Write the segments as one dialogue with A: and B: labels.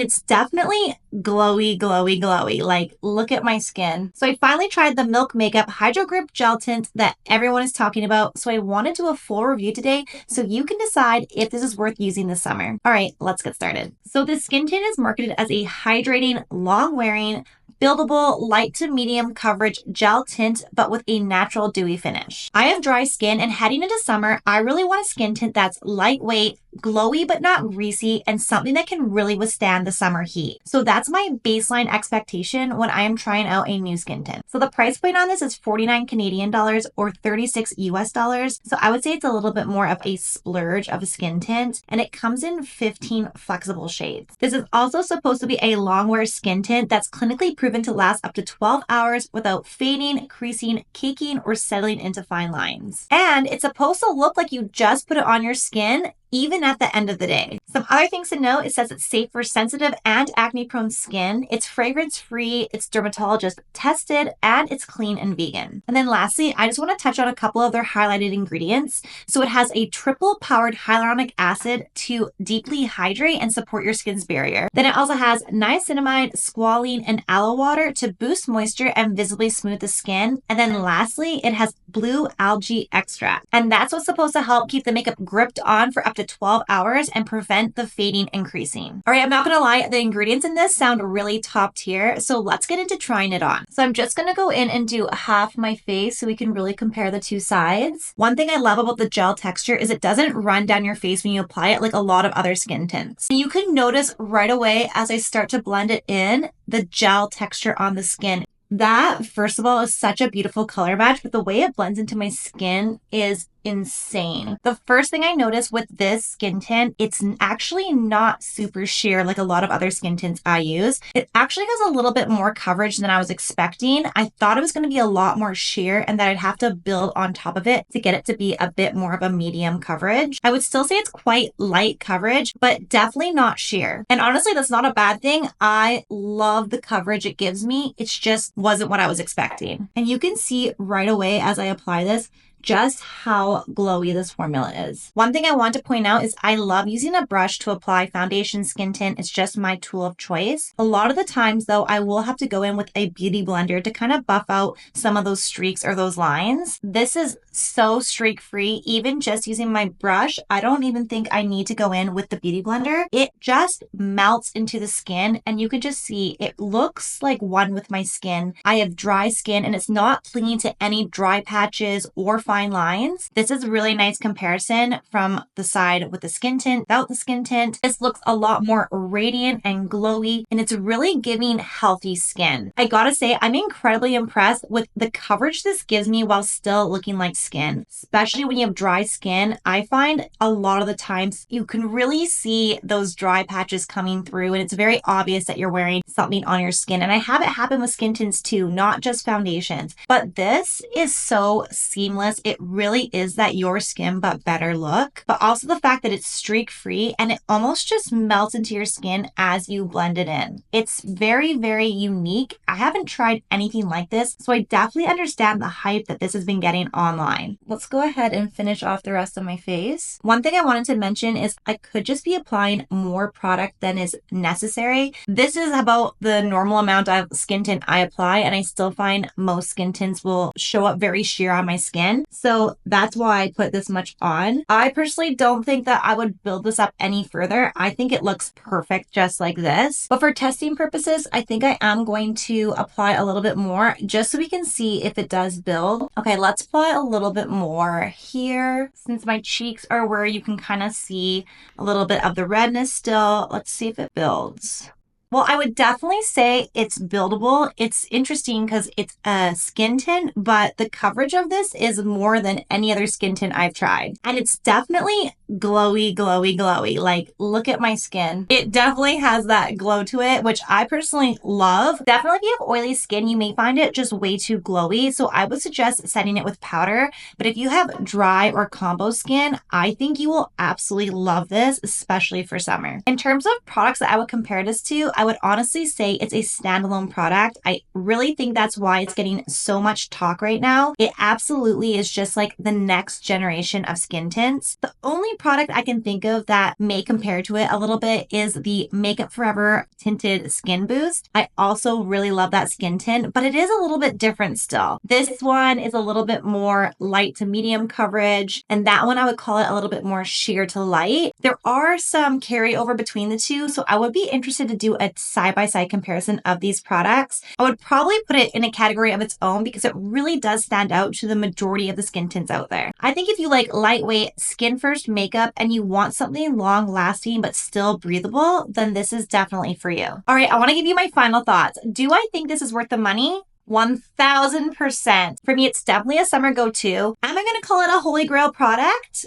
A: It's definitely glowy, glowy, glowy. Like, look at my skin. So I finally tried the Milk Makeup Hydro Grip Gel Tint that everyone is talking about. So I want to do a full review today so you can decide if this is worth using this summer. All right, let's get started. So this skin tint is marketed as a hydrating, long-wearing, buildable, light to medium coverage gel tint, but with a natural dewy finish. I have dry skin, and heading into summer, I really want a skin tint that's lightweight, glowy but not greasy, and something that can really withstand the summer heat. So that's my baseline expectation when I am trying out a new skin tint. So the price point on this is 49 Canadian dollars or 36 US dollars. So I would say it's a little bit more of a splurge of a skin tint, and it comes in 15 flexible shades. This is also supposed to be a long wear skin tint that's clinically proven to last up to 12 hours without fading, creasing, caking, or settling into fine lines. And it's supposed to look like you just put it on your skin even at the end of the day. Some other things to note, it says it's safe for sensitive and acne-prone skin. It's fragrance-free, it's dermatologist tested, and it's clean and vegan. And then lastly, I just want to touch on a couple of their highlighted ingredients. So it has a triple powered hyaluronic acid to deeply hydrate and support your skin's barrier. Then it also has niacinamide, squalene, and aloe water to boost moisture and visibly smooth the skin. And then lastly, it has blue algae extract. And that's what's supposed to help keep the makeup gripped on for up to 12 hours and prevent the fading and creasing. All right, I'm not gonna lie, the ingredients in this sound really top tier, so let's get into trying it on. So I'm just gonna go in and do half my face so we can really compare the two sides. One thing I love about the gel texture is it doesn't run down your face when you apply it like a lot of other skin tints. And you can notice right away as I start to blend it in, the gel texture on the skin. That, first of all, is such a beautiful color match, but the way it blends into my skin is insane. The first thing I noticed with this skin tint, it's actually not super sheer like a lot of other skin tints I use. It actually has a little bit more coverage than I was expecting. I thought it was going to be a lot more sheer and that I'd have to build on top of it to get it to be a bit more of a medium coverage. I would still say it's quite light coverage, but definitely not sheer. And honestly, that's not a bad thing. I love the coverage it gives me. It's just wasn't what I was expecting. And you can see right away as I apply this, just how glowy this formula is. One thing I want to point out is I love using a brush to apply foundation skin tint. It's just my tool of choice. A lot of the times though, I will have to go in with a beauty blender to kind of buff out some of those streaks or those lines. This is so streak free. Even just using my brush, I don't even think I need to go in with the beauty blender. It just melts into the skin and you can just see it looks like one with my skin. I have dry skin and it's not clinging to any dry patches or fine lines. This is a really nice comparison from the side with the skin tint, without the skin tint. This looks a lot more radiant and glowy, and it's really giving healthy skin. I gotta say, I'm incredibly impressed with the coverage this gives me while still looking like skin. Especially when you have dry skin, I find a lot of the times you can really see those dry patches coming through, and it's very obvious that you're wearing something on your skin. And I have it happen with skin tints too, not just foundations. But this is so seamless. It really is that your skin but better look, but also the fact that it's streak free and it almost just melts into your skin as you blend it in. It's very, very unique. I haven't tried anything like this, so I definitely understand the hype that this has been getting online. Let's go ahead and finish off the rest of my face. One thing I wanted to mention is I could just be applying more product than is necessary. This is about the normal amount of skin tint I apply, and I still find most skin tints will show up very sheer on my skin. So that's why I put this much on. I personally don't think that I would build this up any further. I think it looks perfect just like this. But for testing purposes, I think I am going to apply a little bit more just so we can see if it does build. Okay, let's apply a little bit more here. Since my cheeks are where you can kind of see a little bit of the redness still, let's see if it builds. Well, I would definitely say it's buildable. It's interesting because it's a skin tint, but the coverage of this is more than any other skin tint I've tried. And it's definitely glowy, glowy, glowy. Like, look at my skin. It definitely has that glow to it, which I personally love. Definitely if you have oily skin, you may find it just way too glowy. So I would suggest setting it with powder. But if you have dry or combo skin, I think you will absolutely love this, especially for summer. In terms of products that I would compare this to, I would honestly say it's a standalone product. I really think that's why it's getting so much talk right now. It absolutely is just like the next generation of skin tints. The only product I can think of that may compare to it a little bit is the Makeup Forever Tinted Skin Boost. I also really love that skin tint, but it is a little bit different still. This one is a little bit more light to medium coverage, and that one I would call it a little bit more sheer to light. There are some carryover between the two, so I would be interested to do a side-by-side comparison of these products. I would probably put it in a category of its own because it really does stand out to the majority of the skin tints out there. I think if you like lightweight skin first makeup and you want something long lasting but still breathable, then this is definitely for you. All right, I want to give you my final thoughts. Do I think this is worth the money? 1000%. For me, it's definitely a summer go-to. Am I going to call it a holy grail product?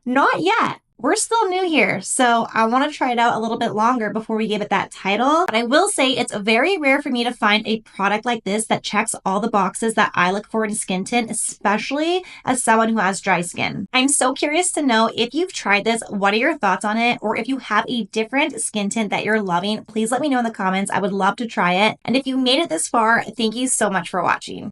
A: Not yet. We're still new here, so I want to try it out a little bit longer before we give it that title. But I will say it's very rare for me to find a product like this that checks all the boxes that I look for in skin tint, especially as someone who has dry skin. I'm so curious to know if you've tried this, what are your thoughts on it? Or if you have a different skin tint that you're loving, please let me know in the comments. I would love to try it. And if you made it this far, thank you so much for watching.